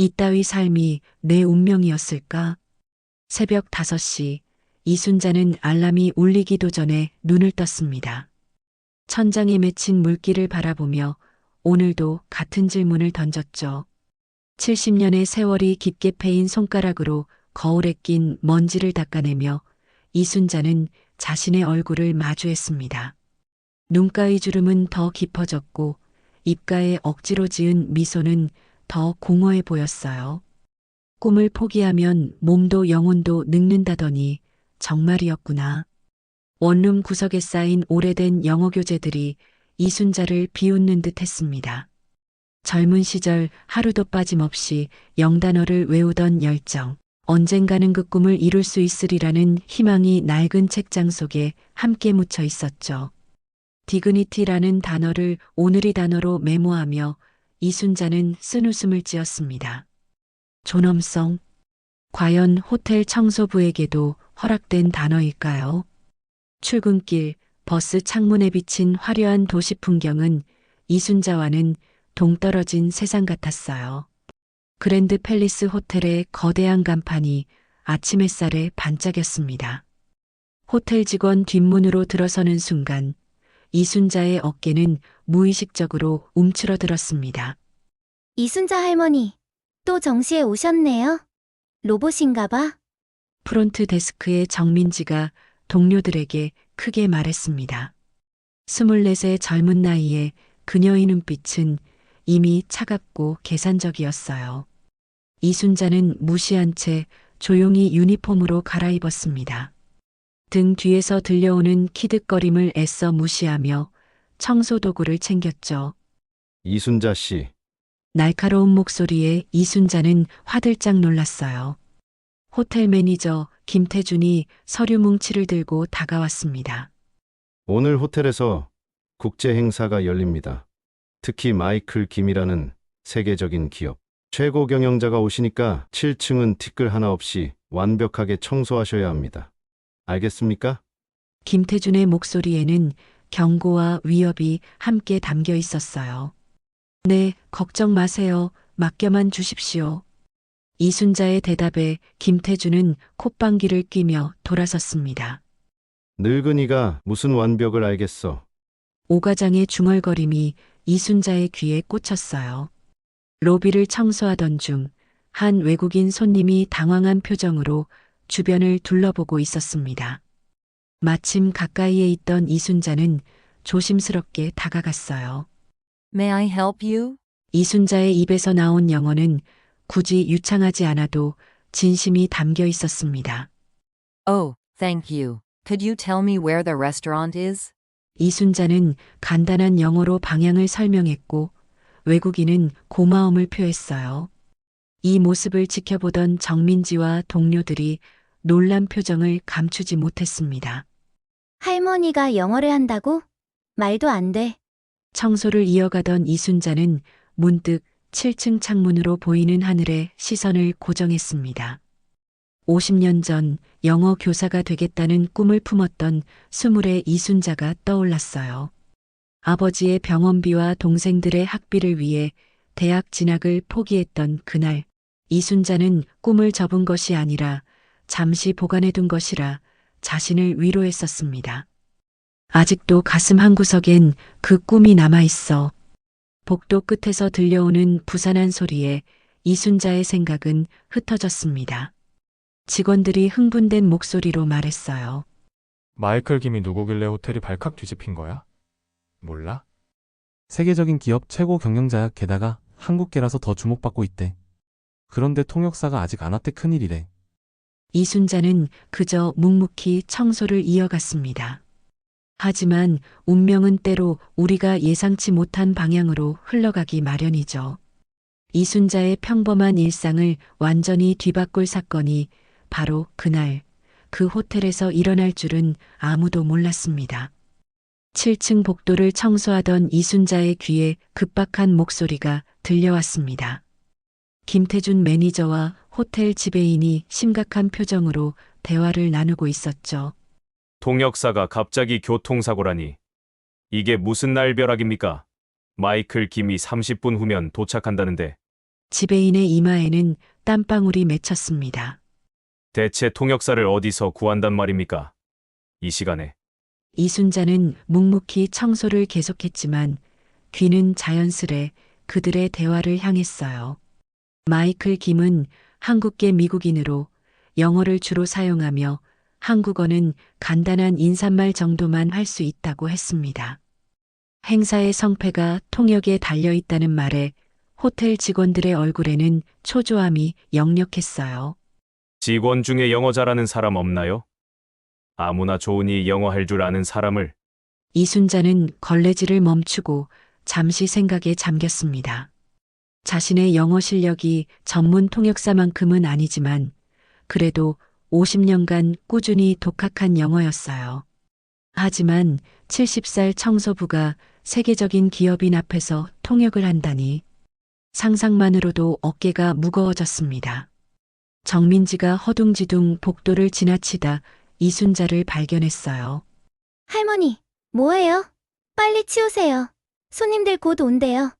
이따위 삶이 내 운명이었을까? 새벽 5시, 이순자는 알람이 울리기도 전에 눈을 떴습니다. 천장에 맺힌 물길을 바라보며 오늘도 같은 질문을 던졌죠. 70년의 세월이 깊게 패인 손가락으로 거울에 낀 먼지를 닦아내며 이순자는 자신의 얼굴을 마주했습니다. 눈가의 주름은 더 깊어졌고 입가에 억지로 지은 미소는 더 공허해 보였어요. 꿈을 포기하면 몸도 영혼도 늙는다더니 정말이었구나. 원룸 구석에 쌓인 오래된 영어 교재들이 이순자를 비웃는 듯 했습니다. 젊은 시절 하루도 빠짐없이 영단어를 외우던 열정, 언젠가는 그 꿈을 이룰 수 있으리라는 희망이 낡은 책장 속에 함께 묻혀 있었죠. 디그니티라는 단어를 오늘의 단어로 메모하며 이순자는 쓴웃음을 지었습니다. 존엄성, 과연 호텔 청소부에게도 허락된 단어일까요? 출근길, 버스 창문에 비친 화려한 도시 풍경은 이순자와는 동떨어진 세상 같았어요. 그랜드 팰리스 호텔의 거대한 간판이 아침 햇살에 반짝였습니다. 호텔 직원 뒷문으로 들어서는 순간 이순자의 어깨는 무의식적으로 움츠러들었습니다. 이순자 할머니, 또 정시에 오셨네요. 로봇인가 봐. 프론트 데스크의 정민지가 동료들에게 크게 말했습니다. 24의 젊은 나이에 그녀의 눈빛은 이미 차갑고 계산적이었어요. 이순자는 무시한 채 조용히 유니폼으로 갈아입었습니다. 등 뒤에서 들려오는 키득거림을 애써 무시하며 청소 도구를 챙겼죠. 이순자 씨, 날카로운 목소리에 이순자는 화들짝 놀랐어요. 호텔 매니저 김태준이 서류 뭉치를 들고 다가왔습니다. 오늘 호텔에서 국제 행사가 열립니다. 특히 마이클 김이라는 세계적인 기업 최고 경영자가 오시니까 7층은 티끌 하나 없이 완벽하게 청소하셔야 합니다. 알겠습니까? 김태준의 목소리에는 경고와 위협이 함께 담겨 있었어요. 네, 걱정 마세요. 맡겨만 주십시오. 이순자의 대답에 김태준은 콧방귀를 뀌며 돌아섰습니다. 늙은이가 무슨 완벽을 알겠어. 오과장의 중얼거림이 이순자의 귀에 꽂혔어요. 로비를 청소하던 중 한 외국인 손님이 당황한 표정으로 주변을 둘러보고 있었습니다. 마침 가까이에 있던 이순자는 조심스럽게 다가갔어요. May I help you? 이순자의 입에서 나온 영어는 굳이 유창하지 않아도 진심이 담겨 있었습니다. Oh, thank you. Could you tell me where the restaurant is? 이순자는 간단한 영어로 방향을 설명했고 외국인은 고마움을 표했어요. 이 모습을 지켜보던 정민지와 동료들이 놀란 표정을 감추지 못했습니다. 할머니가 영어를 한다고? 말도 안 돼. 청소를 이어가던 이순자는 문득 7층 창문으로 보이는 하늘에 시선을 고정했습니다. 50년 전 영어 교사가 되겠다는 꿈을 품었던 20의 이순자가 떠올랐어요. 아버지의 병원비와 동생들의 학비를 위해 대학 진학을 포기했던 그날, 이순자는 꿈을 접은 것이 아니라 잠시 보관해둔 것이라 자신을 위로했었습니다. 아직도 가슴 한구석엔 그 꿈이 남아있어. 복도 끝에서 들려오는 부산한 소리에 이순자의 생각은 흩어졌습니다. 직원들이 흥분된 목소리로 말했어요. 마이클 김이 누구길래 호텔이 발칵 뒤집힌 거야? 몰라? 세계적인 기업 최고 경영자야. 게다가 한국계라서 더 주목받고 있대. 그런데 통역사가 아직 안 왔대. 큰일이래. 이순자는 그저 묵묵히 청소를 이어갔습니다. 하지만 운명은 때로 우리가 예상치 못한 방향으로 흘러가기 마련이죠. 이순자의 평범한 일상을 완전히 뒤바꿀 사건이 바로 그날 그 호텔에서 일어날 줄은 아무도 몰랐습니다. 7층 복도를 청소하던 이순자의 귀에 급박한 목소리가 들려왔습니다. 김태준 매니저와 호텔 지배인이 심각한 표정으로 대화를 나누고 있었죠. 통역사가 갑자기 교통사고라니. 이게 무슨 날벼락입니까? 마이클 김이 30분 후면 도착한다는데 지배인의 이마에는 땀방울이 맺혔습니다. 대체 통역사를 어디서 구한단 말입니까? 이 시간에. 이순자는 묵묵히 청소를 계속했지만 귀는 자연스레 그들의 대화를 향했어요. 마이클 김은 한국계 미국인으로 영어를 주로 사용하며 한국어는 간단한 인사말 정도만 할 수 있다고 했습니다. 행사의 성패가 통역에 달려 있다는 말에 호텔 직원들의 얼굴에는 초조함이 역력했어요. 직원 중에 영어 잘하는 사람 없나요? 아무나 좋으니 영어 할 줄 아는 사람을. 이순자는 걸레질을 멈추고 잠시 생각에 잠겼습니다. 자신의 영어 실력이 전문 통역사만큼은 아니지만 그래도 50년간 꾸준히 독학한 영어였어요. 하지만 70살 청소부가 세계적인 기업인 앞에서 통역을 한다니 상상만으로도 어깨가 무거워졌습니다. 정민지가 허둥지둥 복도를 지나치다 이순자를 발견했어요. 할머니, 뭐해요? 빨리 치우세요. 손님들 곧 온대요.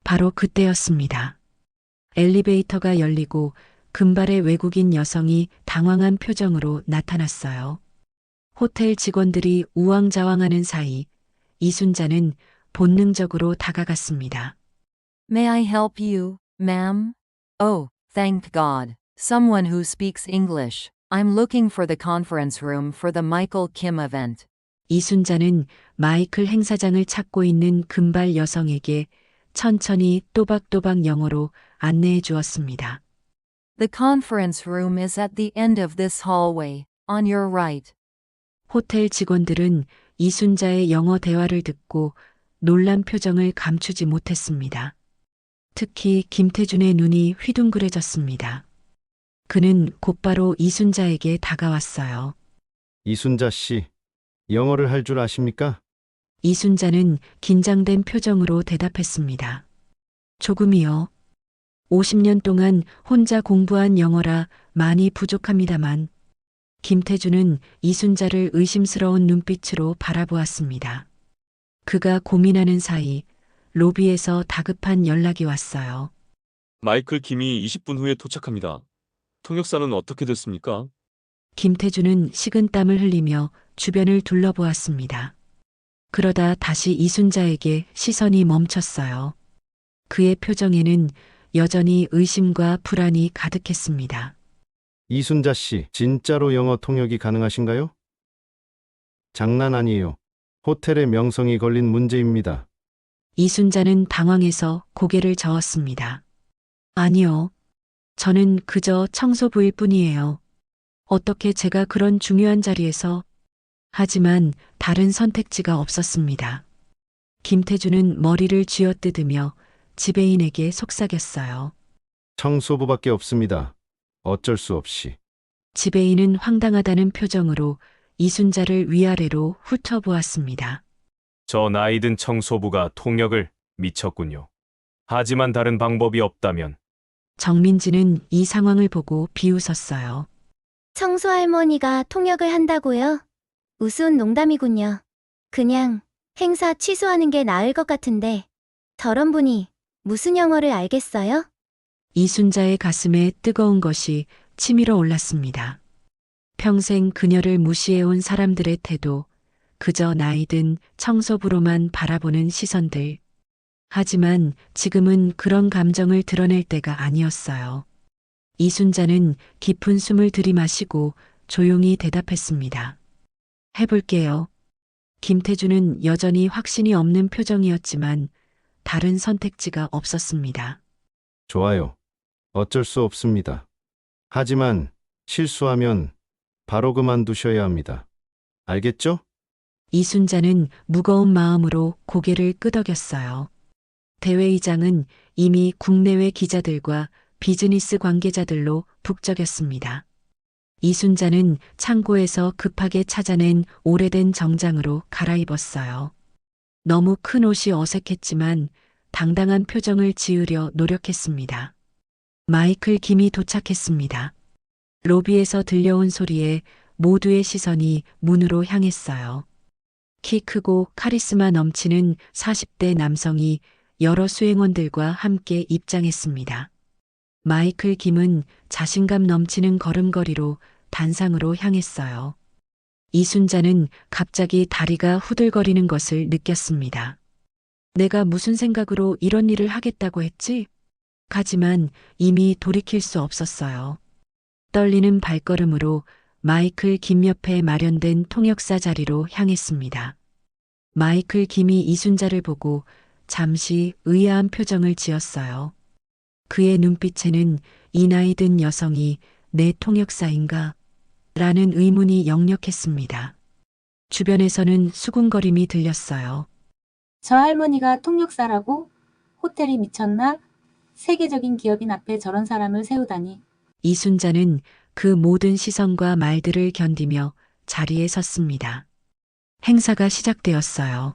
바로 그때였습니다. 엘리베이터가 열리고 금발의 외국인 여성이 당황한 표정으로 나타났어요. 호텔 직원들이 우왕좌왕하는 사이 이순자는 본능적으로 다가갔습니다. May I help you, ma'am? Oh, thank God. Someone who speaks English. I'm looking for the conference room for the Michael Kim event. 이순자는 마이클 행사장을 찾고 있는 금발 여성에게 천천히 또박또박 영어로 안내해 주었습니다. The conference room is at the end of this hallway, on your right. 호텔 직원들은 이순자의 영어 대화를 듣고 놀란 표정을 감추지 못했습니다. 특히 김태준의 눈이 휘둥그레졌습니다. 그는 곧바로 이순자에게 다가왔어요. 이순자 씨, 영어를 할 줄 아십니까? 이순자는 긴장된 표정으로 대답했습니다. 조금이요. 50년 동안 혼자 공부한 영어라 많이 부족합니다만. 김태준은 이순자를 의심스러운 눈빛으로 바라보았습니다. 그가 고민하는 사이 로비에서 다급한 연락이 왔어요. 마이클 김이 20분 후에 도착합니다. 통역사는 어떻게 됐습니까? 김태준은 식은땀을 흘리며 주변을 둘러보았습니다. 그러다 다시 이순자에게 시선이 멈췄어요. 그의 표정에는 여전히 의심과 불안이 가득했습니다. 이순자 씨, 진짜로 영어 통역이 가능하신가요? 장난 아니에요. 호텔의 명성이 걸린 문제입니다. 이순자는 당황해서 고개를 저었습니다. 아니요. 저는 그저 청소부일 뿐이에요. 어떻게 제가 그런 중요한 자리에서. 하지만 다른 선택지가 없었습니다. 김태준은 머리를 쥐어뜯으며 지배인에게 속삭였어요. 청소부밖에 없습니다. 어쩔 수 없이. 지배인은 황당하다는 표정으로 이순자를 위아래로 훑어보았습니다. 저 나이든 청소부가 통역을 미쳤군요. 하지만 다른 방법이 없다면. 정민지는 이 상황을 보고 비웃었어요. 청소 할머니가 통역을 한다고요? 우스운 농담이군요. 그냥 행사 취소하는 게 나을 것 같은데 저런 분이 무슨 영어를 알겠어요? 이순자의 가슴에 뜨거운 것이 치밀어 올랐습니다. 평생 그녀를 무시해온 사람들의 태도, 그저 나이든 청소부로만 바라보는 시선들. 하지만 지금은 그런 감정을 드러낼 때가 아니었어요. 이순자는 깊은 숨을 들이마시고 조용히 대답했습니다. 해볼게요. 김태준은 여전히 확신이 없는 표정이었지만 다른 선택지가 없었습니다. 좋아요. 어쩔 수 없습니다. 하지만 실수하면 바로 그만두셔야 합니다. 알겠죠? 이순자는 무거운 마음으로 고개를 끄덕였어요. 대회의장은 이미 국내외 기자들과 비즈니스 관계자들로 북적였습니다. 이순자는 창고에서 급하게 찾아낸 오래된 정장으로 갈아입었어요. 너무 큰 옷이 어색했지만 당당한 표정을 지으려 노력했습니다. 마이클 김이 도착했습니다. 로비에서 들려온 소리에 모두의 시선이 문으로 향했어요. 키 크고 카리스마 넘치는 40대 남성이 여러 수행원들과 함께 입장했습니다. 마이클 김은 자신감 넘치는 걸음걸이로 단상으로 향했어요. 이순자는 갑자기 다리가 후들거리는 것을 느꼈습니다. 내가 무슨 생각으로 이런 일을 하겠다고 했지? 하지만 이미 돌이킬 수 없었어요. 떨리는 발걸음으로 마이클 김 옆에 마련된 통역사 자리로 향했습니다. 마이클 김이 이순자를 보고 잠시 의아한 표정을 지었어요. 그의 눈빛에는 이 나이 든 여성이 내 통역사인가? 라는 의문이 역력했습니다. 주변에서는 수군거림이 들렸어요. 저 할머니가 통역사라고? 호텔이 미쳤나? 세계적인 기업인 앞에 저런 사람을 세우다니. 이순자는 그 모든 시선과 말들을 견디며 자리에 섰습니다. 행사가 시작되었어요.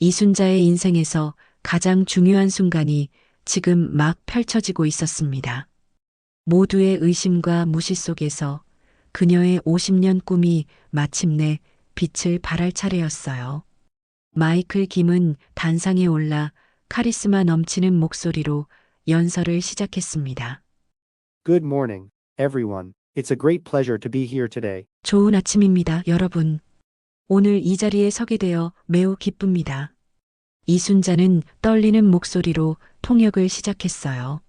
이순자의 인생에서 가장 중요한 순간이 지금 막 펼쳐지고 있었습니다. 모두의 의심과 무시 속에서 그녀의 50년 꿈이 마침내 빛을 발할 차례였어요. 마이클 김은 단상에 올라 카리스마 넘치는 목소리로 연설을 시작했습니다. Good morning, everyone. It's a great pleasure to be here today. 좋은 아침입니다, 여러분. 오늘 이 자리에 서게 되어 매우 기쁩니다. 이순자는 떨리는 목소리로 통역을 시작했어요.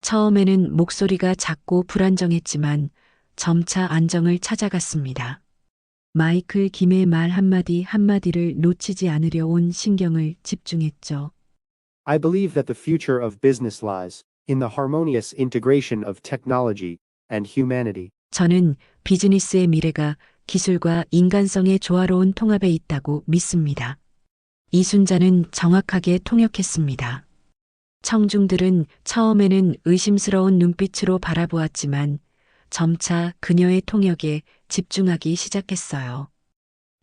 처음에는 목소리가 작고 불안정했지만 점차 안정을 찾아갔습니다. 마이클 김의 말 한마디 한마디를 놓치지 않으려 온 신경을 집중했죠. I believe that the future of business lies in the harmonious integration of technology and humanity. 저는 비즈니스의 미래가 기술과 인간성의 조화로운 통합에 있다고 믿습니다. 이순자는 정확하게 통역했습니다. 청중들은 처음에는 의심스러운 눈빛으로 바라보았지만 점차 그녀의 통역에 집중하기 시작했어요.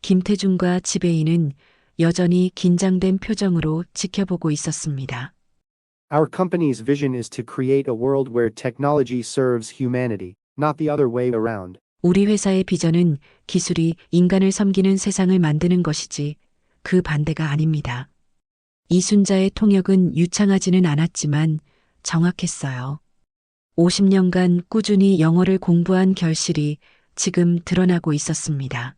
김태중과 지배인은 여전히 긴장된 표정으로 지켜보고 있었습니다. Our company's vision is to create a world where technology serves humanity, not the other way around. 우리 회사의 비전은 기술이 인간을 섬기는 세상을 만드는 것이지 그 반대가 아닙니다. 이순자의 통역은 유창하지는 않았지만 정확했어요. 50년간 꾸준히 영어를 공부한 결실이 지금 드러나고 있었습니다.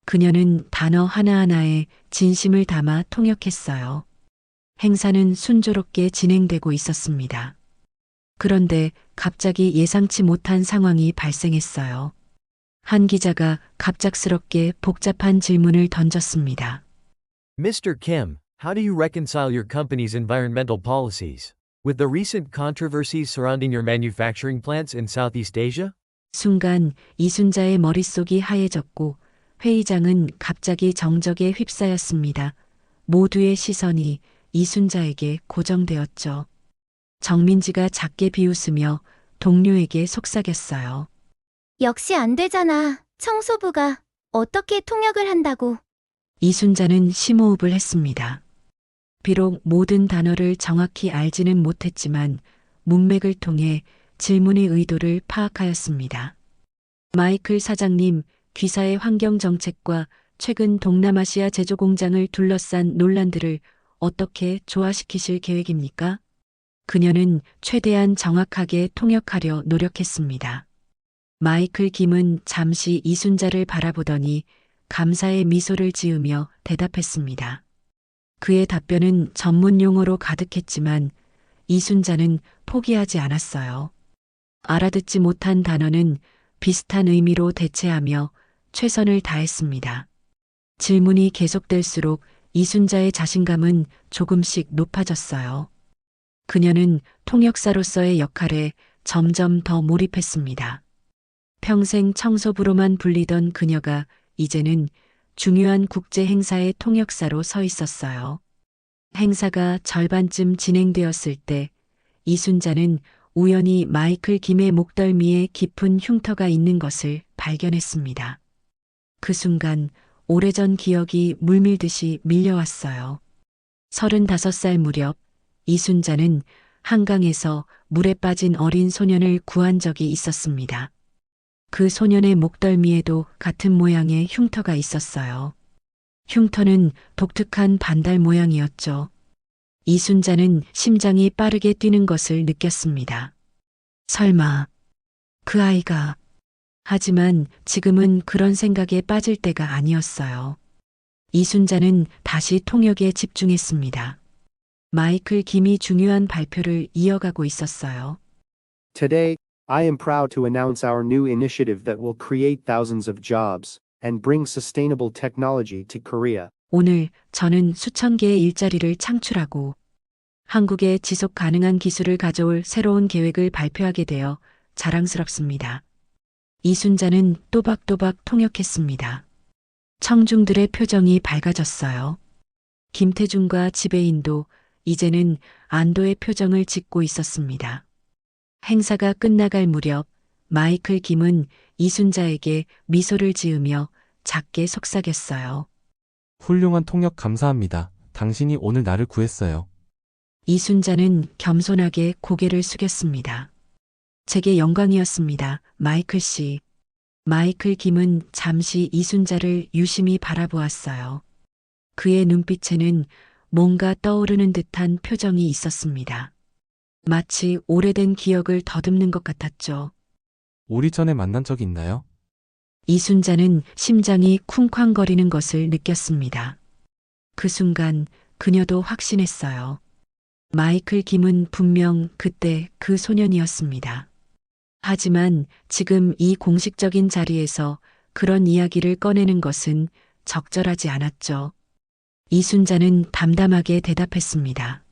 그녀는 단어 하나하나에 진심을 담아 통역했어요. 행사는 순조롭게 진행되고 있었습니다. 그런데 갑자기 예상치 못한 상황이 발생했어요. 한 기자가 갑작스럽게 복잡한 질문을 던졌습니다. Mr. Kim, how do you reconcile your company's environmental policies with the recent controversies surrounding your manufacturing plants in Southeast Asia? 순간 이순자의 머릿속이 하얘졌고 회의장은 갑자기 정적에 휩싸였습니다. 모두의 시선이 이순자에게 고정되었죠. 정민지가 작게 비웃으며 동료에게 속삭였어요. 역시 안 되잖아. 청소부가 어떻게 통역을 한다고. 이순자는 심호흡을 했습니다. 비록 모든 단어를 정확히 알지는 못했지만 문맥을 통해 질문의 의도를 파악하였습니다. 마이클 사장님, 귀사의 환경 정책과 최근 동남아시아 제조 공장을 둘러싼 논란들을 어떻게 조화시키실 계획입니까? 그녀는 최대한 정확하게 통역하려 노력했습니다. 마이클 김은 잠시 이순자를 바라보더니 감사의 미소를 지으며 대답했습니다. 그의 답변은 전문 용어로 가득했지만 이순자는 포기하지 않았어요. 알아듣지 못한 단어는 비슷한 의미로 대체하며 최선을 다했습니다. 질문이 계속될수록 이순자의 자신감은 조금씩 높아졌어요. 그녀는 통역사로서의 역할에 점점 더 몰입했습니다. 평생 청소부로만 불리던 그녀가 이제는 중요한 국제 행사의 통역사로 서 있었어요. 행사가 절반쯤 진행되었을 때 이순자는 우연히 마이클 김의 목덜미에 깊은 흉터가 있는 것을 발견했습니다. 그 순간 오래전 기억이 물밀듯이 밀려왔어요. 35살 무렵 이순자는 한강에서 물에 빠진 어린 소년을 구한 적이 있었습니다. 그 소년의 목덜미에도 같은 모양의 흉터가 있었어요. 흉터는 독특한 반달 모양이었죠. 이순자는 심장이 빠르게 뛰는 것을 느꼈습니다. 설마 그 아이가. 하지만 지금은 그런 생각에 빠질 때가 아니었어요. 이순자는 다시 통역에 집중했습니다. 마이클 김이 중요한 발표를 이어가고 있었어요. Today, I am proud to announce our new initiative that will create thousands of jobs and bring sustainable technology to Korea. 오늘 저는 수천 개의 일자리를 창출하고 한국에 지속 가능한 기술을 가져올 새로운 계획을 발표하게 되어 자랑스럽습니다. 이순자는 또박또박 통역했습니다. 청중들의 표정이 밝아졌어요. 김태준과 지배인도 이제는 안도의 표정을 짓고 있었습니다. 행사가 끝나갈 무렵 마이클 김은 이순자에게 미소를 지으며 작게 속삭였어요. 훌륭한 통역 감사합니다. 당신이 오늘 나를 구했어요. 이순자는 겸손하게 고개를 숙였습니다. 제게 영광이었습니다, 마이클 씨. 마이클 김은 잠시 이순자를 유심히 바라보았어요. 그의 눈빛에는 뭔가 떠오르는 듯한 표정이 있었습니다. 마치 오래된 기억을 더듬는 것 같았죠. 우리 전에 만난 적이 있나요? 이순자는 심장이 쿵쾅거리는 것을 느꼈습니다. 그 순간 그녀도 확신했어요. 마이클 김은 분명 그때 그 소년이었습니다. 하지만 지금 이 공식적인 자리에서 그런 이야기를 꺼내는 것은 적절하지 않았죠. 이순자는 담담하게 대답했습니다.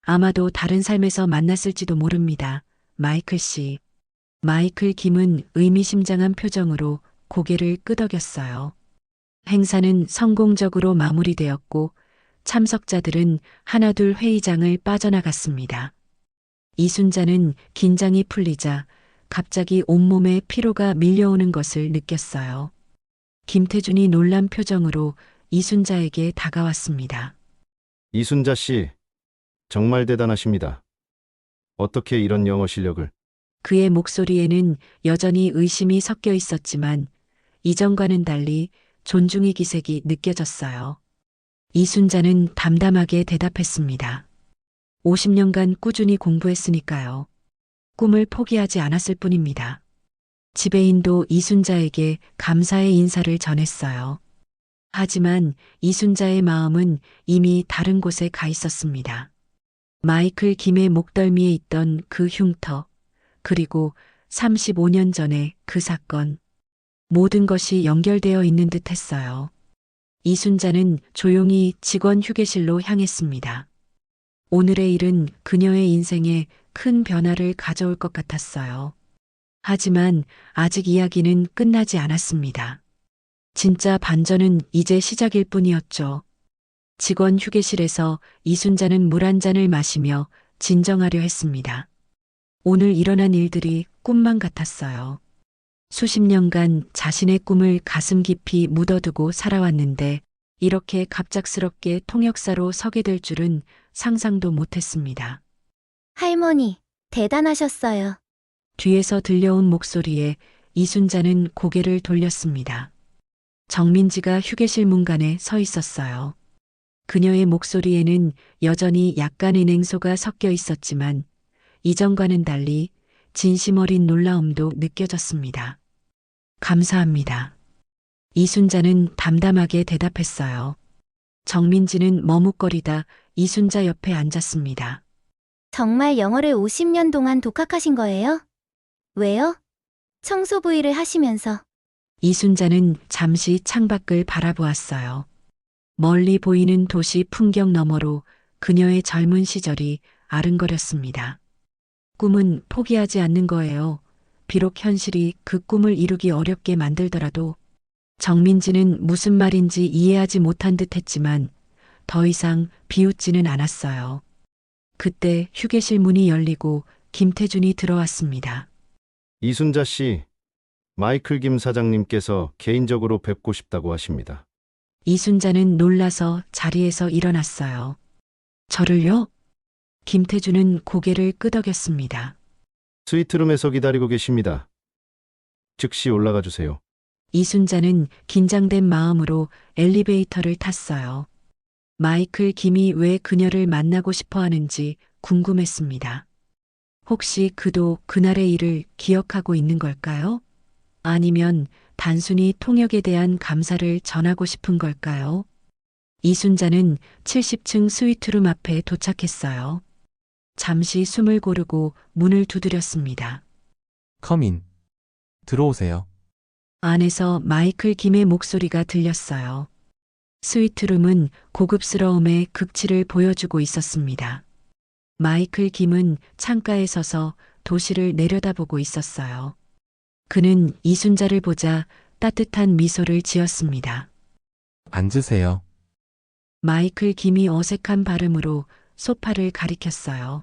아마도 다른 삶에서 만났을지도 모릅니다, 마이클 씨. 마이클 김은 의미심장한 표정으로 고개를 끄덕였어요. 행사는 성공적으로 마무리되었고 참석자들은 하나둘 회의장을 빠져나갔습니다. 이순자는 긴장이 풀리자 갑자기 온몸에 피로가 밀려오는 것을 느꼈어요. 김태준이 놀란 표정으로 이순자에게 다가왔습니다. 이순자 씨, 정말 대단하십니다. 어떻게 이런 영어 실력을? 그의 목소리에는 여전히 의심이 섞여 있었지만 이전과는 달리 존중의 기색이 느껴졌어요. 이순자는 담담하게 대답했습니다. 50년간 꾸준히 공부했으니까요. 꿈을 포기하지 않았을 뿐입니다. 지배인도 이순자에게 감사의 인사를 전했어요. 하지만 이순자의 마음은 이미 다른 곳에 가 있었습니다. 마이클 김의 목덜미에 있던 그 흉터, 그리고 35년 전의 그 사건, 모든 것이 연결되어 있는 듯 했어요. 이순자는 조용히 직원 휴게실로 향했습니다. 오늘의 일은 그녀의 인생에 큰 변화를 가져올 것 같았어요. 하지만 아직 이야기는 끝나지 않았습니다. 진짜 반전은 이제 시작일 뿐이었죠. 직원 휴게실에서 이순자는 물 한 잔을 마시며 진정하려 했습니다. 오늘 일어난 일들이 꿈만 같았어요. 수십 년간 자신의 꿈을 가슴 깊이 묻어두고 살아왔는데 이렇게 갑작스럽게 통역사로 서게 될 줄은 상상도 못했습니다. 할머니, 대단하셨어요. 뒤에서 들려온 목소리에 이순자는 고개를 돌렸습니다. 정민지가 휴게실 문간에 서 있었어요. 그녀의 목소리에는 여전히 약간의 냉소가 섞여 있었지만 이전과는 달리 진심 어린 놀라움도 느껴졌습니다. 감사합니다. 이순자는 담담하게 대답했어요. 정민지는 머뭇거리다 이순자 옆에 앉았습니다. 정말 영어를 50년 동안 독학하신 거예요? 왜요? 청소부 일을 하시면서. 이순자는 잠시 창밖을 바라보았어요. 멀리 보이는 도시 풍경 너머로 그녀의 젊은 시절이 아른거렸습니다. 꿈은 포기하지 않는 거예요. 비록 현실이 그 꿈을 이루기 어렵게 만들더라도. 정민지는 무슨 말인지 이해하지 못한 듯 했지만 더 이상 비웃지는 않았어요. 그때 휴게실 문이 열리고 김태준이 들어왔습니다. 이순자 씨, 마이클 김 사장님께서 개인적으로 뵙고 싶다고 하십니다. 이순자는 놀라서 자리에서 일어났어요. 저를요? 김태준은 고개를 끄덕였습니다. 스위트룸에서 기다리고 계십니다. 즉시 올라가 주세요. 이순자는 긴장된 마음으로 엘리베이터를 탔어요. 마이클 김이 왜 그녀를 만나고 싶어 하는지 궁금했습니다. 혹시 그도 그날의 일을 기억하고 있는 걸까요? 아니면 단순히 통역에 대한 감사를 전하고 싶은 걸까요? 이순자는 70층 스위트룸 앞에 도착했어요. 잠시 숨을 고르고 문을 두드렸습니다. 컴인. 들어오세요. 안에서 마이클 김의 목소리가 들렸어요. 스위트룸은 고급스러움의 극치를 보여주고 있었습니다. 마이클 김은 창가에 서서 도시를 내려다보고 있었어요. 그는 이순자를 보자 따뜻한 미소를 지었습니다. 앉으세요. 마이클 김이 어색한 발음으로 소파를 가리켰어요.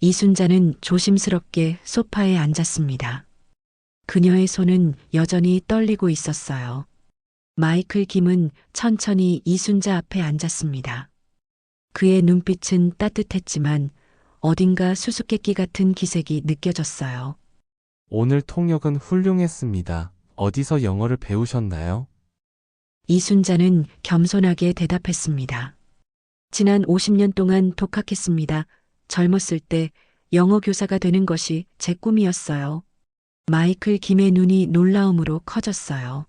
이순자는 조심스럽게 소파에 앉았습니다. 그녀의 손은 여전히 떨리고 있었어요. 마이클 김은 천천히 이순자 앞에 앉았습니다. 그의 눈빛은 따뜻했지만 어딘가 수수께끼 같은 기색이 느껴졌어요. 오늘 통역은 훌륭했습니다. 어디서 영어를 배우셨나요? 이순자는 겸손하게 대답했습니다. 지난 50년 동안 독학했습니다. 젊었을 때 영어 교사가 되는 것이 제 꿈이었어요. 마이클 김의 눈이 놀라움으로 커졌어요.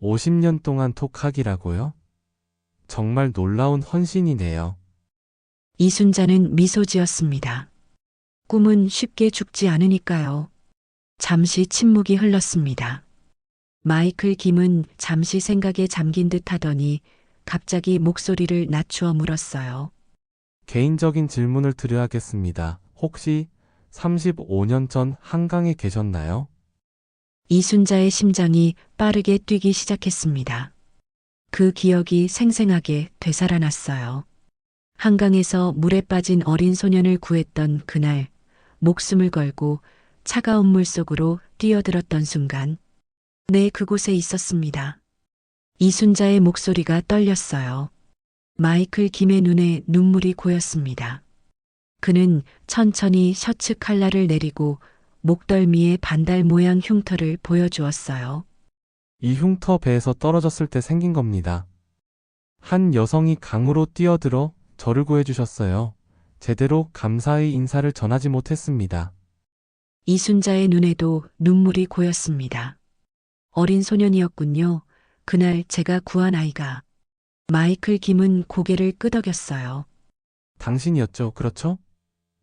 50년 동안 독학이라고요? 정말 놀라운 헌신이네요. 이순자는 미소 지었습니다. 꿈은 쉽게 죽지 않으니까요. 잠시 침묵이 흘렀습니다. 마이클 김은 잠시 생각에 잠긴 듯 하더니 갑자기 목소리를 낮추어 물었어요. 개인적인 질문을 드려야겠습니다. 혹시 35년 전 한강에 계셨나요? 이순자의 심장이 빠르게 뛰기 시작했습니다. 그 기억이 생생하게 되살아났어요. 한강에서 물에 빠진 어린 소년을 구했던 그날, 목숨을 걸고 차가운 물 속으로 뛰어들었던 순간, 네, 그곳에 있었습니다. 이순자의 목소리가 떨렸어요. 마이클 김의 눈에 눈물이 고였습니다. 그는 천천히 셔츠 칼라를 내리고 목덜미에 반달 모양 흉터를 보여주었어요. 이 흉터 배에서 떨어졌을 때 생긴 겁니다. 한 여성이 강으로 뛰어들어 저를 구해주셨어요. 제대로 감사의 인사를 전하지 못했습니다. 이순자의 눈에도 눈물이 고였습니다. 어린 소년이었군요. 그날 제가 구한 아이가. 마이클 김은 고개를 끄덕였어요. 당신이었죠, 그렇죠?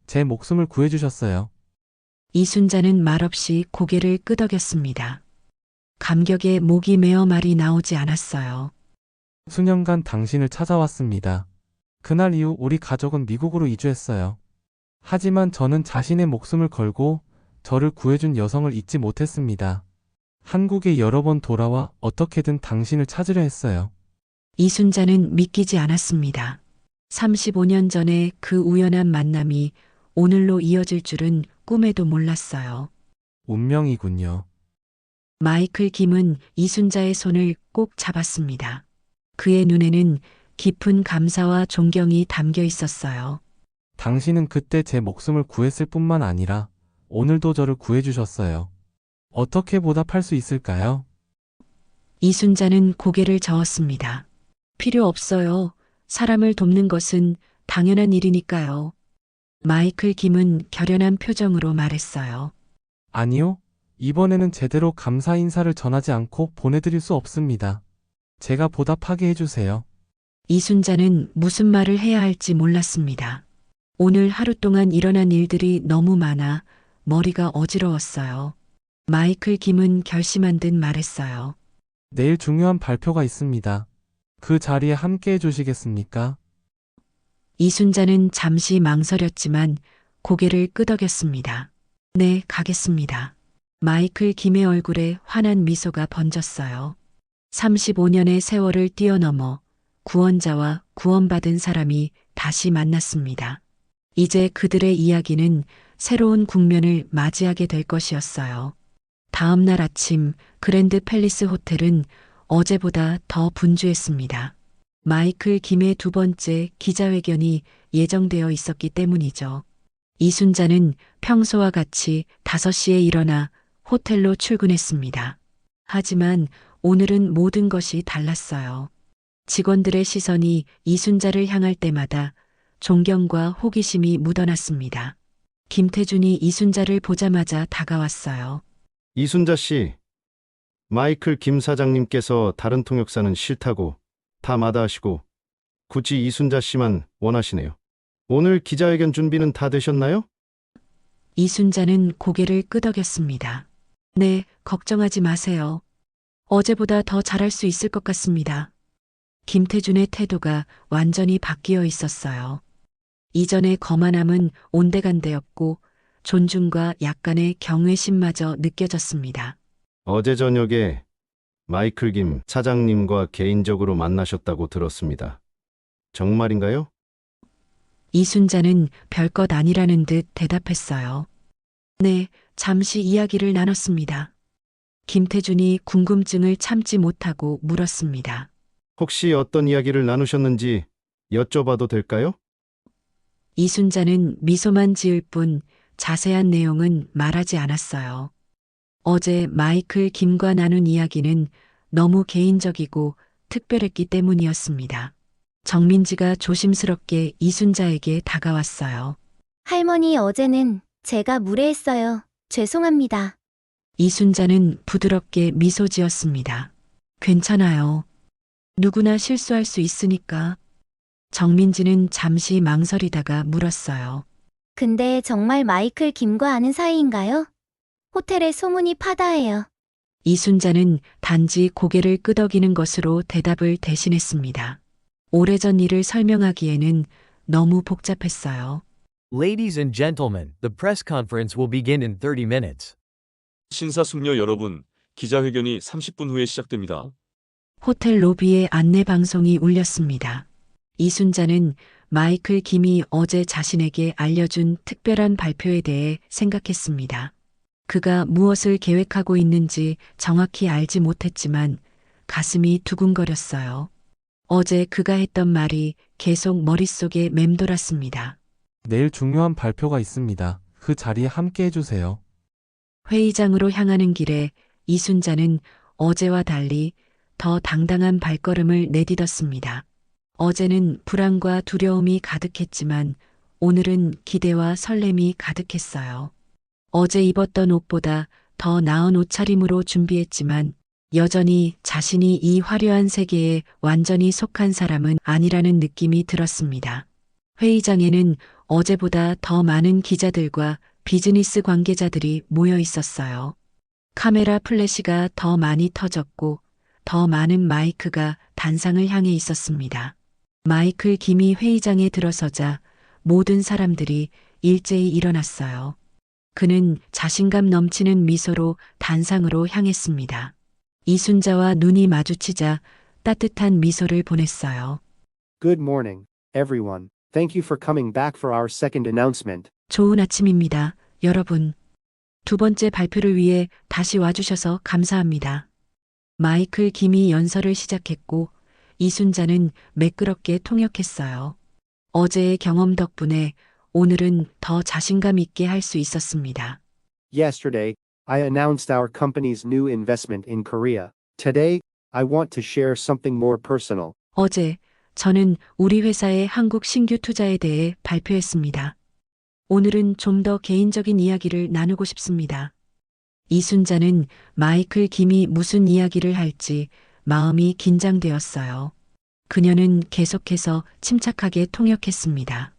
제 목숨을 구해주셨어요. 이순자는 말없이 고개를 끄덕였습니다. 감격에 목이 메어 말이 나오지 않았어요. 수년간 당신을 찾아왔습니다. 그날 이후 우리 가족은 미국으로 이주했어요. 하지만 저는 자신의 목숨을 걸고 저를 구해준 여성을 잊지 못했습니다. 한국에 여러 번 돌아와 어떻게든 당신을 찾으려 했어요. 이순자는 믿기지 않았습니다. 35년 전에 그 우연한 만남이 오늘로 이어질 줄은 꿈에도 몰랐어요. 운명이군요. 마이클 김은 이순자의 손을 꼭 잡았습니다. 그의 눈에는 깊은 감사와 존경이 담겨 있었어요. 당신은 그때 제 목숨을 구했을 뿐만 아니라 오늘도 저를 구해주셨어요. 어떻게 보답할 수 있을까요? 이순자는 고개를 저었습니다. 필요 없어요. 사람을 돕는 것은 당연한 일이니까요. 마이클 김은 결연한 표정으로 말했어요. 아니요. 이번에는 제대로 감사 인사를 전하지 않고 보내드릴 수 없습니다. 제가 보답하게 해주세요. 이순자는 무슨 말을 해야 할지 몰랐습니다. 오늘 하루 동안 일어난 일들이 너무 많아 머리가 어지러웠어요. 마이클 김은 결심한 듯 말했어요. 내일 중요한 발표가 있습니다. 그 자리에 함께 해주시겠습니까? 이순자는 잠시 망설였지만 고개를 끄덕였습니다. 네, 가겠습니다. 마이클 김의 얼굴에 환한 미소가 번졌어요. 35년의 세월을 뛰어넘어 구원자와 구원받은 사람이 다시 만났습니다. 이제 그들의 이야기는 새로운 국면을 맞이하게 될 것이었어요. 다음 날 아침 그랜드 팰리스 호텔은 어제보다 더 분주했습니다. 마이클 김의 두 번째 기자회견이 예정되어 있었기 때문이죠. 이순자는 평소와 같이 5시에 일어나 호텔로 출근했습니다. 하지만 오늘은 모든 것이 달랐어요. 직원들의 시선이 이순자를 향할 때마다 존경과 호기심이 묻어났습니다. 김태준이 이순자를 보자마자 다가왔어요. 이순자 씨, 마이클 김 사장님께서 다른 통역사는 싫다고 다 마다하시고 굳이 이순자 씨만 원하시네요. 오늘 기자회견 준비는 다 되셨나요? 이순자는 고개를 끄덕였습니다. 네, 걱정하지 마세요. 어제보다 더 잘할 수 있을 것 같습니다. 김태준의 태도가 완전히 바뀌어 있었어요. 이전의 거만함은 온데간데였고 존중과 약간의 경외심마저 느껴졌습니다. 어제 저녁에 마이클 김 사장님과 개인적으로 만나셨다고 들었습니다. 정말인가요? 이순자는 별것 아니라는 듯 대답했어요. 네, 잠시 이야기를 나눴습니다. 김태준이 궁금증을 참지 못하고 물었습니다. 혹시 어떤 이야기를 나누셨는지 여쭤봐도 될까요? 이순자는 미소만 지을 뿐 자세한 내용은 말하지 않았어요. 어제 마이클 김과 나눈 이야기는 너무 개인적이고 특별했기 때문이었습니다. 정민지가 조심스럽게 이순자에게 다가왔어요. 할머니, 어제는 제가 무례했어요. 죄송합니다. 이순자는 부드럽게 미소 지었습니다. 괜찮아요. 누구나 실수할 수 있으니까. 정민지는 잠시 망설이다가 물었어요. 근데 정말 마이클 김과 아는 사이인가요? 호텔에 소문이 파다해요. 이순자는 단지 고개를 끄덕이는 것으로 대답을 대신했습니다. 오래전 일을 설명하기에는 너무 복잡했어요. Ladies and gentlemen, the press conference will begin in 30 minutes. 신사숙녀 여러분, 기자회견이 30분 후에 시작됩니다. 호텔 로비에 안내 방송이 울렸습니다. 이순자는 마이클 김이 어제 자신에게 알려준 특별한 발표에 대해 생각했습니다. 그가 무엇을 계획하고 있는지 정확히 알지 못했지만 가슴이 두근거렸어요. 어제 그가 했던 말이 계속 머릿속에 맴돌았습니다. 내일 중요한 발표가 있습니다. 그 자리에 함께 해주세요. 회의장으로 향하는 길에 이순자는 어제와 달리 더 당당한 발걸음을 내딛었습니다. 어제는 불안과 두려움이 가득했지만 오늘은 기대와 설렘이 가득했어요. 어제 입었던 옷보다 더 나은 옷차림으로 준비했지만 여전히 자신이 이 화려한 세계에 완전히 속한 사람은 아니라는 느낌이 들었습니다. 회의장에는 어제보다 더 많은 기자들과 비즈니스 관계자들이 모여 있었어요. 카메라 플래시가 더 많이 터졌고 더 많은 마이크가 단상을 향해 있었습니다. 마이클 김이 회의장에 들어서자 모든 사람들이 일제히 일어났어요. 그는 자신감 넘치는 미소로 단상으로 향했습니다. 이순자와 눈이 마주치자 따뜻한 미소를 보냈어요. Good morning, everyone. Thank you for coming back for our second announcement. 좋은 아침입니다, 여러분. 두 번째 발표를 위해 다시 와주셔서 감사합니다. 마이클 김이 연설을 시작했고 이순자는 매끄럽게 통역했어요. 어제의 경험 덕분에 오늘은 더 자신감 있게 할 수 있었습니다. Yesterday, I announced our company's new investment in Korea. Today, I want to share something more personal. 어제 저는 우리 회사의 한국 신규 투자에 대해 발표했습니다. 오늘은 좀 더 개인적인 이야기를 나누고 싶습니다. 이순자는 마이클 김이 무슨 이야기를 할지 마음이 긴장되었어요. 그녀는 계속해서 침착하게 통역했습니다.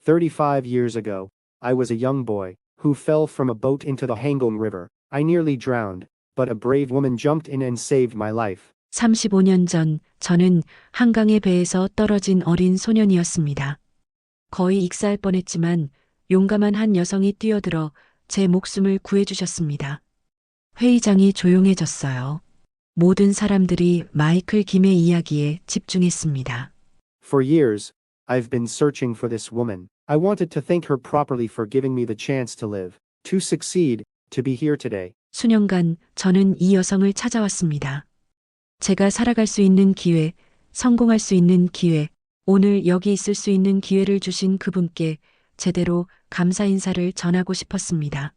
35 years ago, I was a young boy who fell from a boat into the Hangong River. I nearly drowned, but a brave woman jumped in and saved my life. 35년 전 저는 한강의 배에서 떨어진 어린 소년이었습니다. 거의 익사할 뻔했지만 용감한 한 여성이 뛰어들어 제 목숨을 구해주셨습니다. 회의장이 조용해졌어요. 모든 사람들이 마이클 김의 이야기에 집중했습니다. For years, I've been searching for this woman. I wanted to thank her properly for giving me the chance to live, to succeed, to be here today. 수년간 저는 이 여성을 찾아왔습니다. 제가 살아갈 수 있는 기회, 성공할 수 있는 기회, 오늘 여기 있을 수 있는 기회를 주신 그분께 제대로 감사 인사를 전하고 싶었습니다.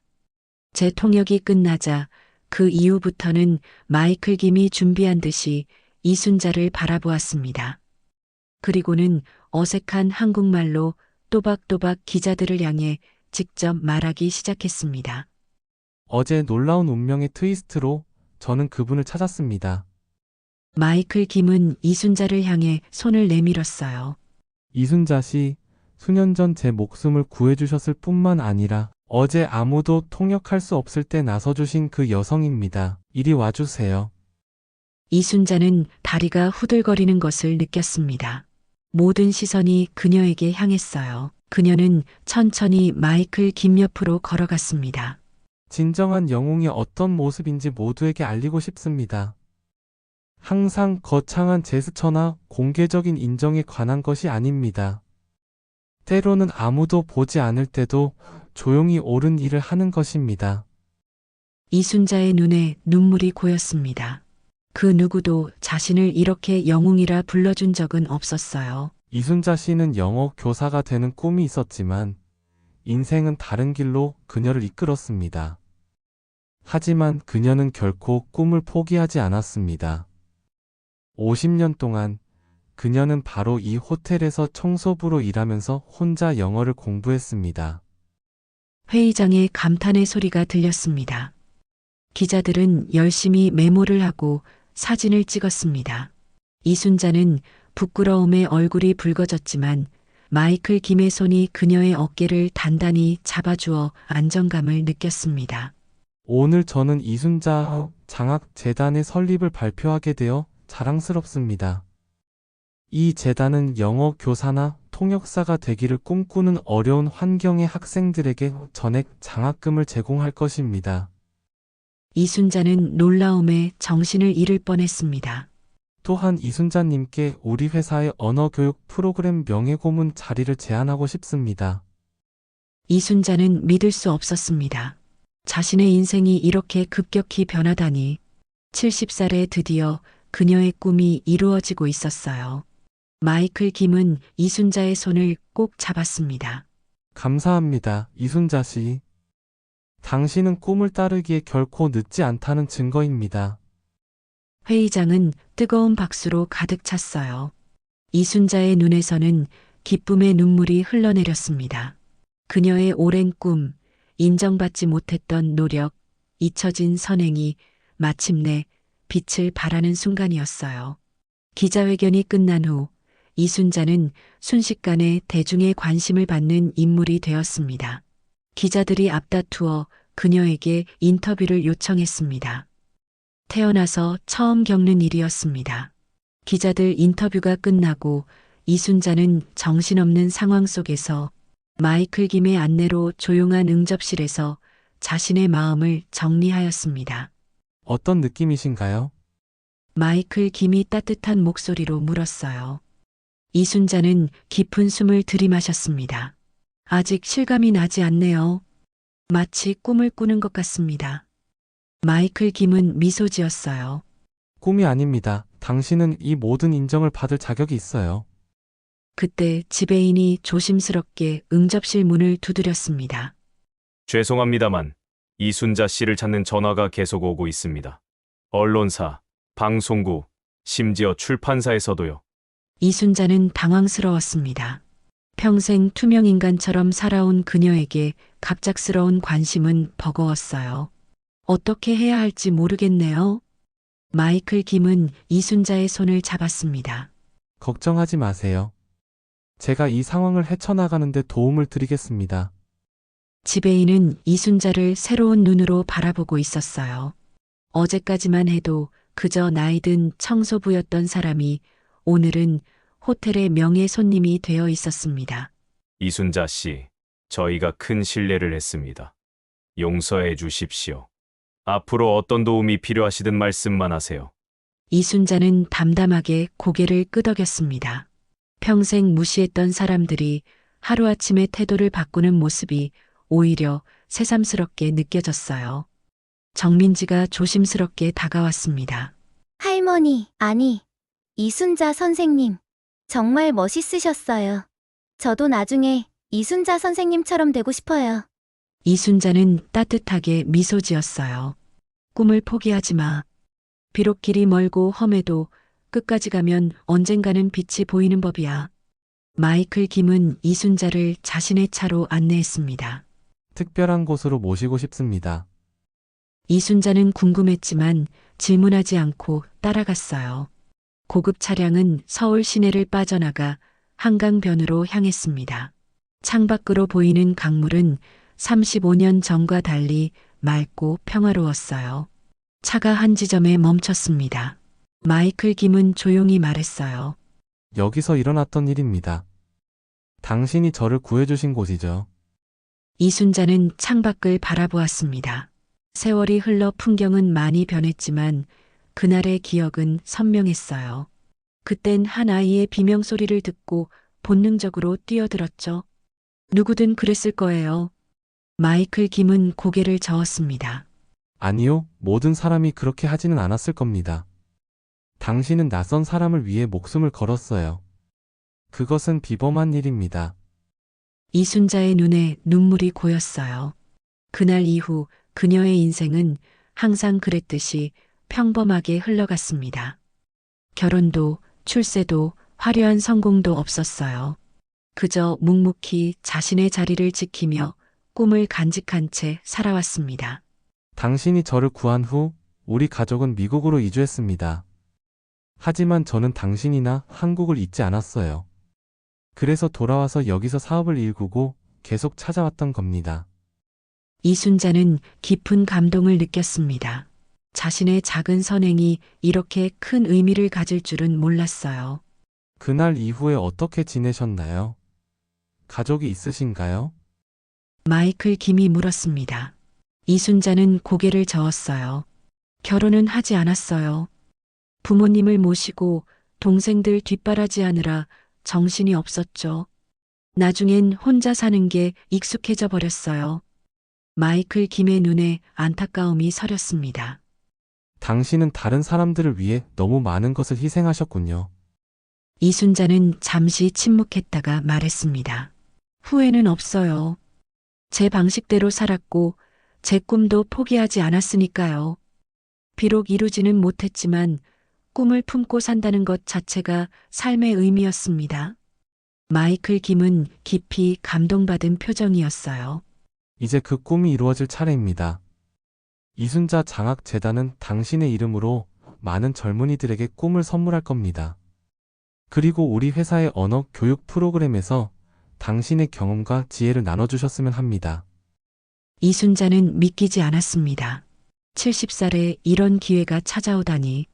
제 통역이 끝나자 그 이후부터는 마이클 김이 준비한 듯이 이순자를 바라보았습니다. 그리고는 어색한 한국말로 또박또박 기자들을 향해 직접 말하기 시작했습니다. 어제 놀라운 운명의 트위스트로 저는 그분을 찾았습니다. 마이클 김은 이순자를 향해 손을 내밀었어요. 이순자 씨, 수년 전 제 목숨을 구해주셨을 뿐만 아니라 어제 아무도 통역할 수 없을 때 나서주신 그 여성입니다. 이리 와주세요. 이순자는 다리가 후들거리는 것을 느꼈습니다. 모든 시선이 그녀에게 향했어요. 그녀는 천천히 마이클 김 옆으로 걸어갔습니다. 진정한 영웅이 어떤 모습인지 모두에게 알리고 싶습니다. 항상 거창한 제스처나 공개적인 인정에 관한 것이 아닙니다. 때로는 아무도 보지 않을 때도 조용히 옳은 일을 하는 것입니다. 이순자의 눈에 눈물이 고였습니다. 그 누구도 자신을 이렇게 영웅이라 불러준 적은 없었어요. 이순자 씨는 영어 교사가 되는 꿈이 있었지만 인생은 다른 길로 그녀를 이끌었습니다. 하지만 그녀는 결코 꿈을 포기하지 않았습니다. 50년 동안 그녀는 바로 이 호텔에서 청소부로 일하면서 혼자 영어를 공부했습니다. 회의장에 감탄의 소리가 들렸습니다. 기자들은 열심히 메모를 하고 사진을 찍었습니다. 이순자는 부끄러움에 얼굴이 붉어졌지만 마이클 김의 손이 그녀의 어깨를 단단히 잡아주어 안정감을 느꼈습니다. 오늘 저는 이순자 장학재단의 설립을 발표하게 되어 자랑스럽습니다. 이 재단은 영어 교사나 통역사가 되기를 꿈꾸는 어려운 환경의 학생들에게 전액 장학금을 제공할 것입니다. 이순자는 놀라움에 정신을 잃을 뻔했습니다. 또한 이순자님께 우리 회사의 언어교육 프로그램 명예고문 자리를 제안하고 싶습니다. 이순자는 믿을 수 없었습니다. 자신의 인생이 이렇게 급격히 변하다니. 70살에 드디어 그녀의 꿈이 이루어지고 있었어요. 마이클 김은 이순자의 손을 꼭 잡았습니다. 감사합니다, 이순자 씨. 당신은 꿈을 따르기에 결코 늦지 않다는 증거입니다. 회의장은 뜨거운 박수로 가득 찼어요. 이순자의 눈에서는 기쁨의 눈물이 흘러내렸습니다. 그녀의 오랜 꿈, 인정받지 못했던 노력, 잊혀진 선행이 마침내 빛을 발하는 순간이었어요. 기자회견이 끝난 후 이순자는 순식간에 대중의 관심을 받는 인물이 되었습니다. 기자들이 앞다투어 그녀에게 인터뷰를 요청했습니다. 태어나서 처음 겪는 일이었습니다. 기자들 인터뷰가 끝나고 이순자는 정신없는 상황 속에서 마이클 김의 안내로 조용한 응접실에서 자신의 마음을 정리하였습니다. 어떤 느낌이신가요? 마이클 김이 따뜻한 목소리로 물었어요. 이순자는 깊은 숨을 들이마셨습니다. 아직 실감이 나지 않네요. 마치 꿈을 꾸는 것 같습니다. 마이클 김은 미소 지었어요. 꿈이 아닙니다. 당신은 이 모든 인정을 받을 자격이 있어요. 그때 지배인이 조심스럽게 응접실 문을 두드렸습니다. 죄송합니다만 이순자 씨를 찾는 전화가 계속 오고 있습니다. 언론사, 방송국, 심지어 출판사에서도요. 이순자는 당황스러웠습니다. 평생 투명인간처럼 살아온 그녀에게 갑작스러운 관심은 버거웠어요. 어떻게 해야 할지 모르겠네요. 마이클 김은 이순자의 손을 잡았습니다. 걱정하지 마세요. 제가 이 상황을 헤쳐나가는데 도움을 드리겠습니다. 지배인은 이순자를 새로운 눈으로 바라보고 있었어요. 어제까지만 해도 그저 나이든 청소부였던 사람이 오늘은 호텔의 명예 손님이 되어 있었습니다. 이순자 씨, 저희가 큰 실례를 했습니다. 용서해 주십시오. 앞으로 어떤 도움이 필요하시든 말씀만 하세요. 이순자는 담담하게 고개를 끄덕였습니다. 평생 무시했던 사람들이 하루아침에 태도를 바꾸는 모습이 오히려 새삼스럽게 느껴졌어요. 정민지가 조심스럽게 다가왔습니다. 할머니, 아니, 이순자 선생님. 정말 멋있으셨어요. 저도 나중에 이순자 선생님처럼 되고 싶어요. 이순자는 따뜻하게 미소 지었어요. 꿈을 포기하지 마. 비록 길이 멀고 험해도 끝까지 가면 언젠가는 빛이 보이는 법이야. 마이클 김은 이순자를 자신의 차로 안내했습니다. 특별한 곳으로 모시고 싶습니다. 이순자는 궁금했지만 질문하지 않고 따라갔어요. 고급 차량은 서울 시내를 빠져나가 한강변으로 향했습니다. 창밖으로 보이는 강물은 35년 전과 달리 맑고 평화로웠어요. 차가 한 지점에 멈췄습니다. 마이클 김은 조용히 말했어요. 여기서 일어났던 일입니다. 당신이 저를 구해주신 곳이죠. 이순자는 창밖을 바라보았습니다. 세월이 흘러 풍경은 많이 변했지만 그날의 기억은 선명했어요. 그땐 한 아이의 비명소리를 듣고 본능적으로 뛰어들었죠. 누구든 그랬을 거예요. 마이클 김은 고개를 저었습니다. 아니요, 모든 사람이 그렇게 하지는 않았을 겁니다. 당신은 낯선 사람을 위해 목숨을 걸었어요. 그것은 비범한 일입니다. 이순자의 눈에 눈물이 고였어요. 그날 이후 그녀의 인생은 항상 그랬듯이 평범하게 흘러갔습니다. 결혼도 출세도 화려한 성공도 없었어요. 그저 묵묵히 자신의 자리를 지키며 꿈을 간직한 채 살아왔습니다. 당신이 저를 구한 후 우리 가족은 미국으로 이주했습니다. 하지만 저는 당신이나 한국을 잊지 않았어요. 그래서 돌아와서 여기서 사업을 일구고 계속 찾아왔던 겁니다. 이순자는 깊은 감동을 느꼈습니다. 자신의 작은 선행이 이렇게 큰 의미를 가질 줄은 몰랐어요. 그날 이후에 어떻게 지내셨나요? 가족이 있으신가요? 마이클 김이 물었습니다. 이순자는 고개를 저었어요. 결혼은 하지 않았어요. 부모님을 모시고 동생들 뒷바라지하느라 정신이 없었죠. 나중엔 혼자 사는 게 익숙해져 버렸어요. 마이클 김의 눈에 안타까움이 서렸습니다. 당신은 다른 사람들을 위해 너무 많은 것을 희생하셨군요. 이순자는 잠시 침묵했다가 말했습니다. 후회는 없어요. 제 방식대로 살았고 제 꿈도 포기하지 않았으니까요. 비록 이루지는 못했지만 꿈을 품고 산다는 것 자체가 삶의 의미였습니다. 마이클 김은 깊이 감동받은 표정이었어요. 이제 그 꿈이 이루어질 차례입니다. 이순자 장학재단은 당신의 이름으로 많은 젊은이들에게 꿈을 선물할 겁니다. 그리고 우리 회사의 언어 교육 프로그램에서 당신의 경험과 지혜를 나눠주셨으면 합니다. 이순자는 믿기지 않았습니다. 70살에 이런 기회가 찾아오다니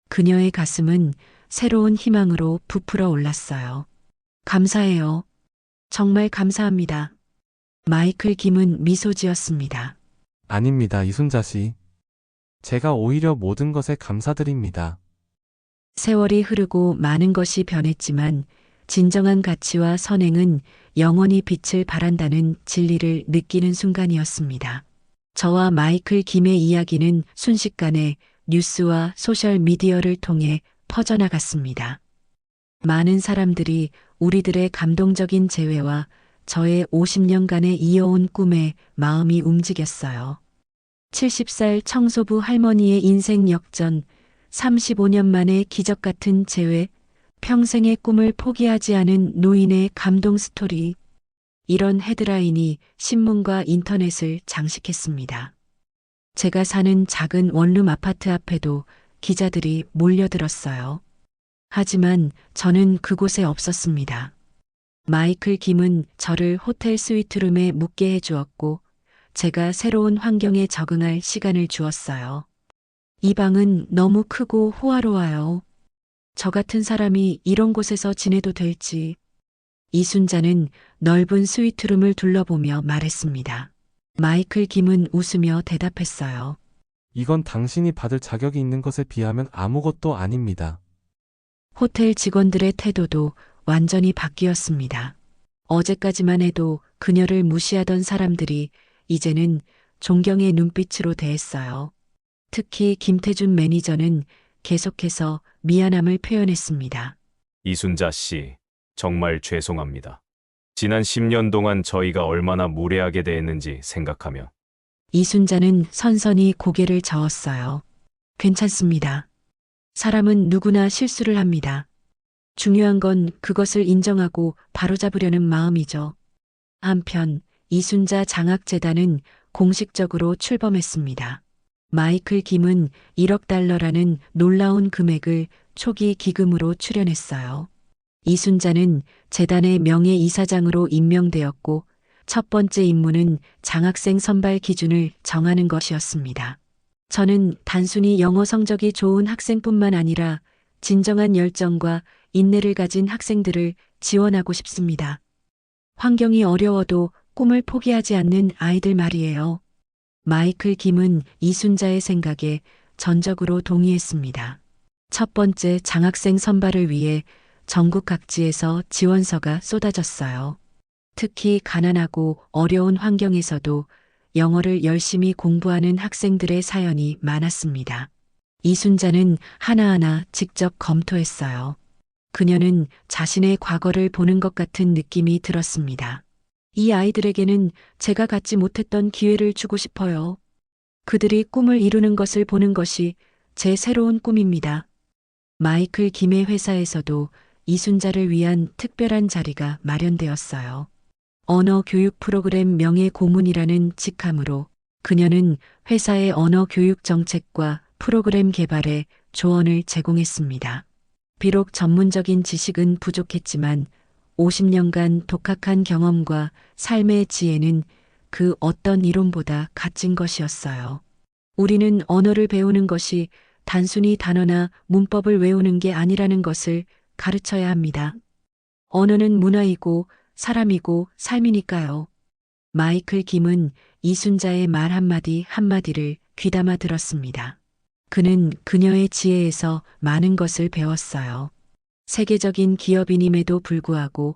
그녀의 가슴은 새로운 희망으로 부풀어 올랐어요. 감사해요. 정말 감사합니다. 마이클 김은 미소 지었습니다. 아닙니다, 이순자 씨. 제가 오히려 모든 것에 감사드립니다. 세월이 흐르고 많은 것이 변했지만 진정한 가치와 선행은 영원히 빛을 발한다는 진리를 느끼는 순간이었습니다. 저와 마이클 김의 이야기는 순식간에 뉴스와 소셜 미디어를 통해 퍼져나갔습니다. 많은 사람들이 우리들의 감동적인 재회와 저의 50년간의 이어온 꿈에 마음이 움직였어요. 70살 청소부 할머니의 인생 역전, 35년 만에 기적 같은 재회, 평생의 꿈을 포기하지 않은 노인의 감동 스토리. 이런 헤드라인이 신문과 인터넷을 장식했습니다. 제가 사는 작은 원룸 아파트 앞에도 기자들이 몰려들었어요. 하지만 저는 그곳에 없었습니다. 마이클 김은 저를 호텔 스위트룸에 묵게 해주었고 제가 새로운 환경에 적응할 시간을 주었어요. 이 방은 너무 크고 호화로워요. 저 같은 사람이 이런 곳에서 지내도 될지. 이순자는 넓은 스위트룸을 둘러보며 말했습니다. 마이클 김은 웃으며 대답했어요. 이건 당신이 받을 자격이 있는 것에 비하면 아무것도 아닙니다. 호텔 직원들의 태도도 완전히 바뀌었습니다. 어제까지만 해도 그녀를 무시하던 사람들이 이제는 존경의 눈빛으로 대했어요. 특히 김태준 매니저는 계속해서 미안함을 표현했습니다. 이순자 씨, 정말 죄송합니다. 지난 10년 동안 저희가 얼마나 무례하게 대했는지 생각하며. 이순자는 선선히 고개를 저었어요. 괜찮습니다. 사람은 누구나 실수를 합니다. 중요한 건 그것을 인정하고 바로잡으려는 마음이죠. 한편 이순자 장학재단은 공식적으로 출범했습니다. 마이클 김은 1억 달러라는 놀라운 금액을 초기 기금으로 출연했어요. 이순자는 재단의 명예이사장으로 임명되었고 첫 번째 임무는 장학생 선발 기준을 정하는 것이었습니다. 저는 단순히 영어 성적이 좋은 학생뿐만 아니라 진정한 열정과 인내를 가진 학생들을 지원하고 싶습니다. 환경이 어려워도 꿈을 포기하지 않는 아이들 말이에요. 마이클 김은 이순자의 생각에 전적으로 동의했습니다. 첫 번째 장학생 선발을 위해 전국 각지에서 지원서가 쏟아졌어요. 특히 가난하고 어려운 환경에서도 영어를 열심히 공부하는 학생들의 사연이 많았습니다. 이순자는 하나하나 직접 검토했어요. 그녀는 자신의 과거를 보는 것 같은 느낌이 들었습니다. 이 아이들에게는 제가 갖지 못했던 기회를 주고 싶어요. 그들이 꿈을 이루는 것을 보는 것이 제 새로운 꿈입니다. 마이클 김의 회사에서도 이순자를 위한 특별한 자리가 마련되었어요. 언어 교육 프로그램 명예 고문이라는 직함으로 그녀는 회사의 언어 교육 정책과 프로그램 개발에 조언을 제공했습니다. 비록 전문적인 지식은 부족했지만 50년간 독학한 경험과 삶의 지혜는 그 어떤 이론보다 값진 것이었어요. 우리는 언어를 배우는 것이 단순히 단어나 문법을 외우는 게 아니라는 것을 가르쳐야 합니다. 언어는 문화이고 사람이고 삶이니까요. 마이클 김은 이순자의 말 한마디 한마디를 귀담아 들었습니다. 그는 그녀의 지혜에서 많은 것을 배웠어요. 세계적인 기업인임에도 불구하고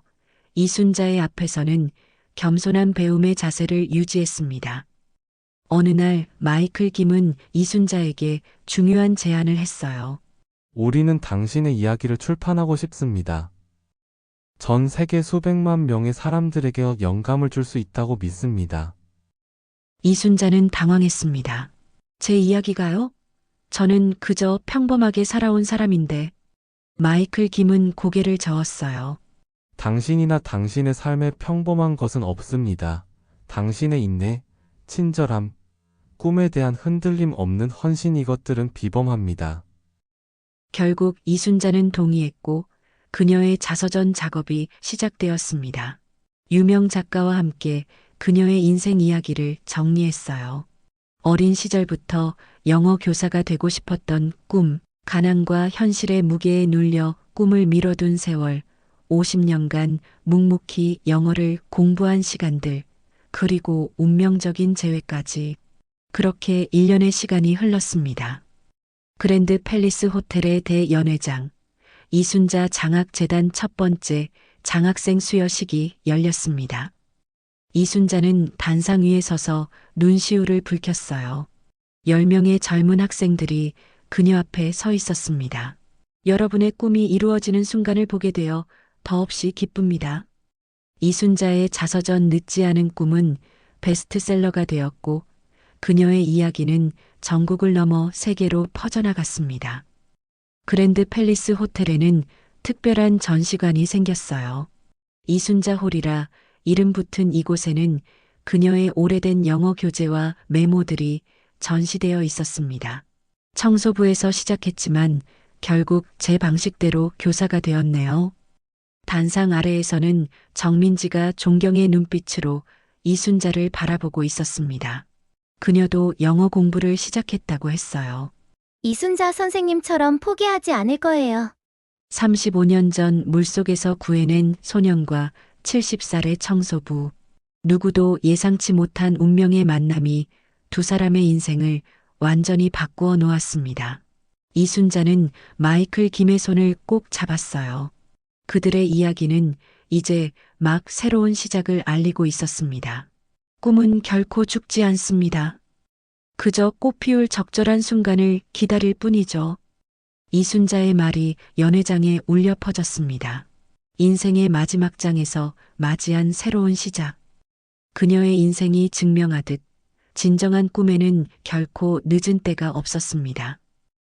이순자의 앞에서는 겸손한 배움의 자세를 유지했습니다. 어느 날 마이클 김은 이순자에게 중요한 제안을 했어요. 우리는 당신의 이야기를 출판하고 싶습니다. 전 세계 수백만 명의 사람들에게 영감을 줄 수 있다고 믿습니다. 이순자는 당황했습니다. 제 이야기가요? 저는 그저 평범하게 살아온 사람인데. 마이클 김은 고개를 저었어요. 당신이나 당신의 삶에 평범한 것은 없습니다. 당신의 인내, 친절함, 꿈에 대한 흔들림 없는 헌신 이것들은 비범합니다. 결국 이순자는 동의했고 그녀의 자서전 작업이 시작되었습니다. 유명 작가와 함께 그녀의 인생 이야기를 정리했어요. 어린 시절부터 영어 교사가 되고 싶었던 꿈, 가난과 현실의 무게에 눌려 꿈을 미뤄둔 세월, 50년간 묵묵히 영어를 공부한 시간들, 그리고 운명적인 재회까지. 그렇게 1년의 시간이 흘렀습니다. 그랜드 팰리스 호텔의 대연회장, 이순자 장학재단 첫 번째 장학생 수여식이 열렸습니다. 이순자는 단상 위에 서서 눈시울을 붉혔어요. 10명의 젊은 학생들이 그녀 앞에 서 있었습니다. 여러분의 꿈이 이루어지는 순간을 보게 되어 더없이 기쁩니다. 이순자의 자서전 늦지 않은 꿈은 베스트셀러가 되었고 그녀의 이야기는 전국을 넘어 세계로 퍼져나갔습니다. 그랜드 팰리스 호텔에는 특별한 전시관이 생겼어요. 이순자 홀이라 이름 붙은 이곳에는 그녀의 오래된 영어 교재와 메모들이 전시되어 있었습니다. 청소부에서 시작했지만 결국 제 방식대로 교사가 되었네요. 단상 아래에서는 정민지가 존경의 눈빛으로 이순자를 바라보고 있었습니다. 그녀도 영어 공부를 시작했다고 했어요. 이순자 선생님처럼 포기하지 않을 거예요. 35년 전 물속에서 구해낸 소년과 70살의 청소부. 누구도 예상치 못한 운명의 만남이 두 사람의 인생을 완전히 바꾸어 놓았습니다. 이순자는 마이클 김의 손을 꼭 잡았어요. 그들의 이야기는 이제 막 새로운 시작을 알리고 있었습니다. 꿈은 결코 죽지 않습니다. 그저 꽃피울 적절한 순간을 기다릴 뿐이죠. 이순자의 말이 연회장에 울려 퍼졌습니다. 인생의 마지막 장에서 맞이한 새로운 시작. 그녀의 인생이 증명하듯 진정한 꿈에는 결코 늦은 때가 없었습니다.